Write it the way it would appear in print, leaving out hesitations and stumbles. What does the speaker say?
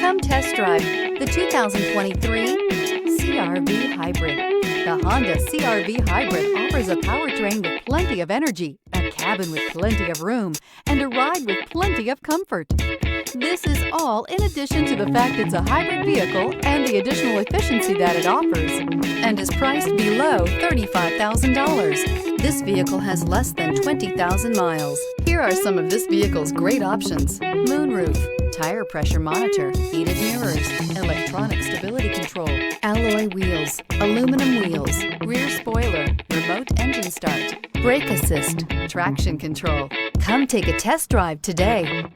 Come test drive the 2023 CR-V Hybrid. The Honda CR-V Hybrid offers a powertrain with plenty of energy, a cabin with plenty of room, and a ride with plenty of comfort. This is all in addition to the fact it's a hybrid vehicle and the additional efficiency that it offers, and is priced below $35,000. This vehicle has less than 20,000 miles. Here are some of this vehicle's great options: moonroof, tire pressure monitor, heated mirrors, electronic stability control, alloy wheels, aluminum wheels, rear spoiler, remote engine start, brake assist, traction control. Come take a test drive today.